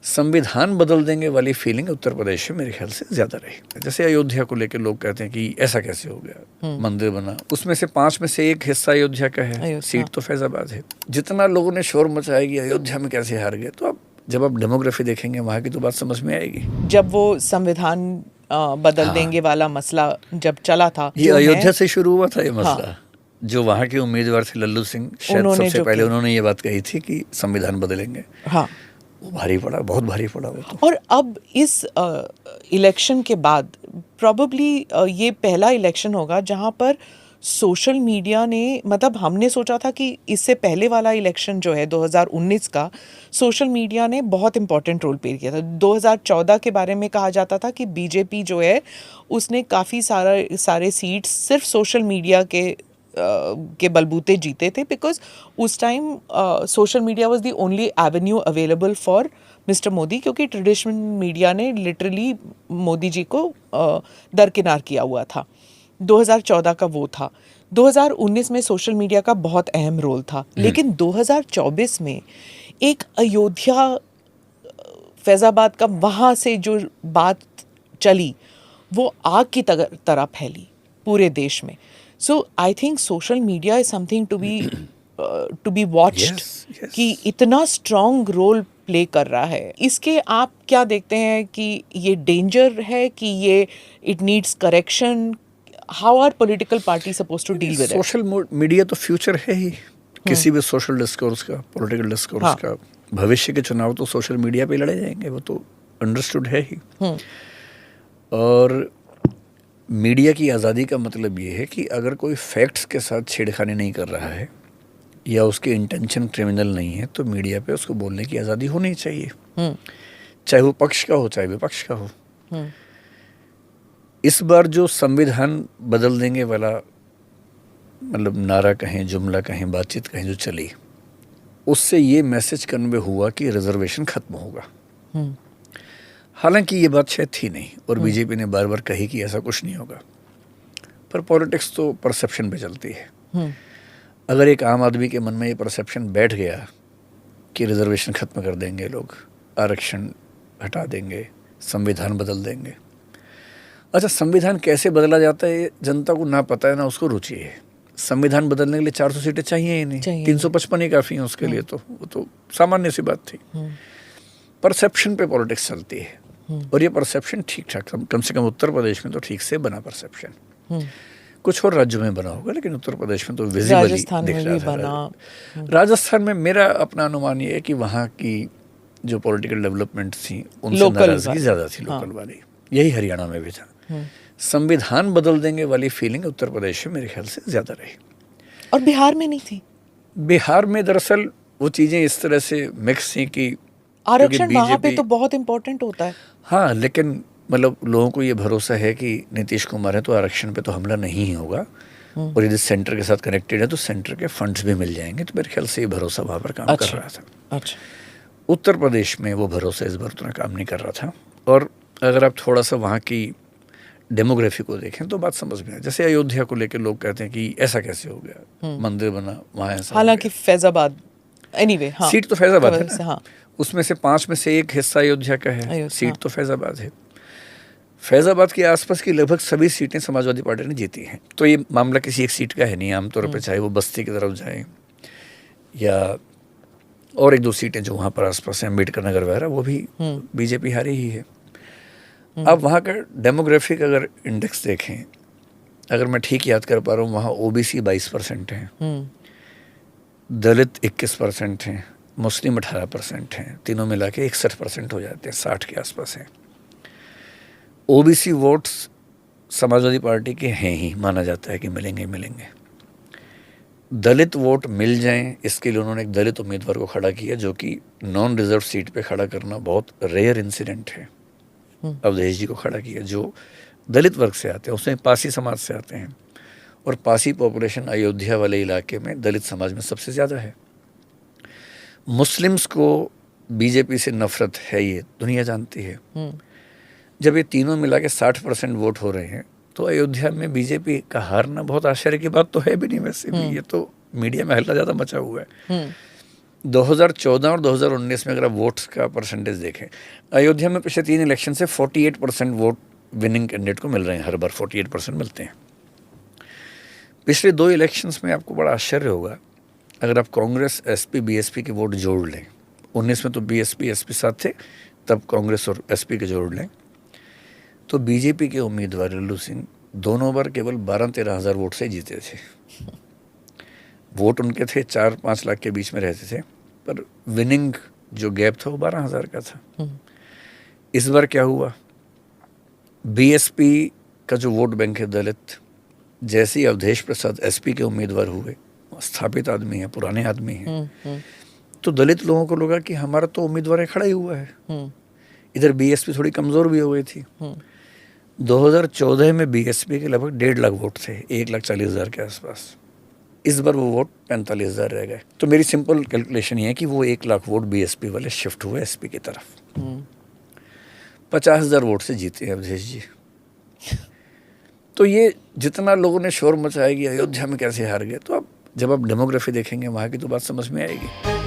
संविधान बदल देंगे वाली फीलिंग उत्तर प्रदेश में मेरे ख्याल से ज़्यादा रही। जैसे अयोध्या को लेकर लोग कहते हैं कि ऐसा कैसे हो गया, मंदिर बना, उसमें से 5 में से एक हिस्सा अयोध्या का है, सीट तो फैजाबाद है। जितना लोगों ने शोर मचाया कि अयोध्या में कैसे हार गए, तो अब जब आप डेमोग्राफी देखेंगे वहाँ की तो बात समझ में आएगी। जब वो संविधान बदल देंगे वाला मसला जब चला था, ये अयोध्या से शुरू हुआ था ये मसला। जो वहाँ के उम्मीदवार थे लल्लू सिंह, शायद सबसे पहले उन्होंने ये बात कही थी कि संविधान बदलेंगे। हाँ, वो भारी पड़ा, बहुत भारी पड़ा वो तो। और अब इस इलेक्शन के बाद प्रॉबेबली ये पहला इलेक्शन होगा जहाँ पर सोशल मीडिया ने, मतलब हमने सोचा था कि इससे पहले वाला इलेक्शन जो है 2019 का, सोशल मीडिया ने बहुत इम्पोर्टेंट रोल प्ले किया था। 2014 के बारे में कहा जाता था कि बीजेपी जो है उसने काफ़ी सारे सीट्स सिर्फ सोशल मीडिया के बलबूते जीते थे, बिकॉज उस time social media was the only Avenue available for mister Modi, क्योंकि ट्रेडिशनल मीडिया ने लिटरली मोदी जी को दरकिनार किया हुआ था। 2014 का वो था। 2019 में सोशल मीडिया का बहुत अहम रोल था, लेकिन 2024 में एक अयोध्या फैजाबाद का वहाँ से जो बात चली वो आग की तरह फैली पूरे देश में। So I think social media is something to be watched, कि इतना strong role प्ले कर रहा है। इसके आप क्या देखते हैं कि ये डेंजर है कि ये it needs correction? How are political parties supposed to deal with it? Social media तो फ्यूचर है ही किसी भी सोशल डिस्कोर्स का, पॉलिटिकल डिस्कोर्स का। भविष्य के चुनाव तो सोशल मीडिया पे लड़े जाएंगे, वो तो अंडरस्टूड है ही। और मीडिया की आज़ादी का मतलब ये है कि अगर कोई फैक्ट्स के साथ छेड़खानी नहीं कर रहा है या उसके इंटेंशन क्रिमिनल नहीं है, तो मीडिया पे उसको बोलने की आज़ादी होनी चाहिए, चाहे वो पक्ष का हो चाहे विपक्ष का हो। इस बार जो संविधान बदल देंगे वाला मतलब नारा कहें, जुमला कहें, बातचीत कहें जो चली, उससे ये मैसेज कन्वे हुआ कि रिजर्वेशन खत्म होगा। हालांकि ये बात शायद थी नहीं, और बीजेपी ने बार बार कही कि ऐसा कुछ नहीं होगा, पर पॉलिटिक्स तो परसेप्शन पे चलती है। अगर एक आम आदमी के मन में ये परसेप्शन बैठ गया कि रिजर्वेशन खत्म कर देंगे लोग, आरक्षण हटा देंगे, संविधान बदल देंगे। अच्छा, संविधान कैसे बदला जाता है जनता को ना पता है ना उसको रुचि है। संविधान बदलने के लिए 400 सीटें चाहिए ही नहीं, 355 ही काफ़ी हैं उसके लिए, तो वो तो सामान्य सी बात थी। परसेप्शन पे पॉलिटिक्स चलती है, और ये परसेप्शन ठीक ठाक, कम से कम उत्तर प्रदेश में तो ठीक से बना परसेप्शन। कुछ और राज्यों में बना होगा, लेकिन उत्तर प्रदेश में तो विजिबली दिख रहा था। राजस्थान में मेरा अपना अनुमान ये है कि वहाँ की जो पॉलिटिकल डेवलपमेंट थी उनसे नाराजगी ज़्यादा थी, लोकल वाली। यही हरियाणा में भी था। संविधान बदल देंगे वाली फीलिंग उत्तर प्रदेश में मेरे ख्याल से ज़्यादा रही, और बिहार में नहीं थी। बिहार में दरअसल वो चीज़ें इस तरह से मिक्स थी कि आरक्षण वहाँ पे तो बहुत इम्पोर्टेंट होता है। हाँ, लेकिन मतलब लोगों को ये भरोसा है कि नीतीश कुमार है तो आरक्षण पे तो हमला नहीं ही होगा, और यदि सेंटर के साथ कनेक्टेड है तो सेंटर के फंड्स भी मिल जाएंगे, तो मेरे ख्याल से ये भरोसा वहाँ पर काम कर रहा था। अच्छा, उत्तर प्रदेश में वो भरोसा इस बार उतना काम नहीं कर रहा था। और अगर आप थोड़ा सा वहाँ की डेमोग्राफी को देखें तो बात समझ में आए। जैसे अयोध्या को लेकर लोग कहते हैं कि ऐसा कैसे हो गया, मंदिर बना वहाँ ऐसा, हालांकि फैजाबाद एनीवे सीट तो फैजाबाद है ना, उसमें से 5 में से एक हिस्सा अयोध्या का है, सीट तो फैजाबाद है। फैजाबाद के आसपास की लगभग सभी सीटें समाजवादी पार्टी ने जीती हैं, तो ये मामला किसी एक सीट का है नहीं आमतौर पर, चाहे वो बस्ती की तरफ जाए या और 1-2 सीटें जो वहाँ पर आसपास हैं, अम्बेडकर नगर वगैरह, वो भी बीजेपी हारी ही है। अब वहाँ का डेमोग्राफिक अगर इंडेक्स देखें, अगर मैं ठीक याद कर पा रहा हूँ, वहाँ ओबीसी 22% हैं, दलित 21% हैं, मुस्लिम 18% हैं, तीनों मिला के 61% हो जाते हैं, 60 के आसपास हैं। ओबीसी वोट्स समाजवादी पार्टी के हैं ही, माना जाता है कि मिलेंगे मिलेंगे। दलित वोट मिल जाएं, इसके लिए उन्होंने एक दलित उम्मीदवार को खड़ा किया, जो कि नॉन रिजर्व सीट पे खड़ा करना बहुत रेयर इंसिडेंट है। अवधेश जी को खड़ा किया, जो दलित वर्ग से आते हैं, उसमें पासी समाज से आते हैं, और पासी पॉपुलेशन अयोध्या वाले इलाके में दलित समाज में सबसे ज़्यादा है। मुस्लिम्स को बीजेपी से नफरत है, ये दुनिया जानती है। जब ये तीनों मिला के 60% वोट हो रहे हैं, तो अयोध्या में बीजेपी का हारना बहुत आश्चर्य की बात तो है भी नहीं। वैसे भी ये तो मीडिया में हल्ला ज़्यादा मचा हुआ है। 2014 और 2019 में अगर आप वोट्स का परसेंटेज देखें, अयोध्या में पिछले 3 इलेक्शन से 48% वोट विनिंग कैंडिडेट को मिल रहे हैं, हर बार 48% मिलते हैं। पिछले 2 इलेक्शंस में आपको बड़ा आश्चर्य होगा, अगर आप कांग्रेस एसपी बीएसपी के वोट जोड़ लें, 19 में तो बीएसपी एसपी साथ थे, तब कांग्रेस और एसपी के जोड़ लें, तो बीजेपी के उम्मीदवार लल्लू सिंह दोनों बार केवल 12-13 हज़ार वोट से जीते थे। वोट उनके थे 4-5 लाख के बीच में रहते थे, पर विनिंग जो गैप था वो 12 हज़ार का था। इस बार क्या हुआ, बीएसपी का जो वोट बैंक है दलित, जैसे ही अवधेश प्रसाद एसपी के उम्मीदवार हुए, स्थापित आदमी है, पुराने आदमी हैं, तो दलित लोगों को लगा कि हमारा तो उम्मीदवार खड़ा ही हुआ है। इधर बीएसपी थोड़ी कमज़ोर भी हो गई थी। 2014 में बीएसपी के लगभग 1.5 लाख वोट थे, 1,40,000 के आसपास। इस बार वो वोट 45,000 रह गए। तो मेरी सिंपल कैलकुलेशन ये है कि वो 1 लाख वोट बीएसपी वाले शिफ्ट हुए एसपी की तरफ। 50,000 वोट से जीते हैं अवधेश जी। तो ये जितना लोगों ने शोर मचाया कि अयोध्या में कैसे हार गए, तो अब जब आप डेमोग्राफी देखेंगे वहाँ की तो बात समझ में आएगी।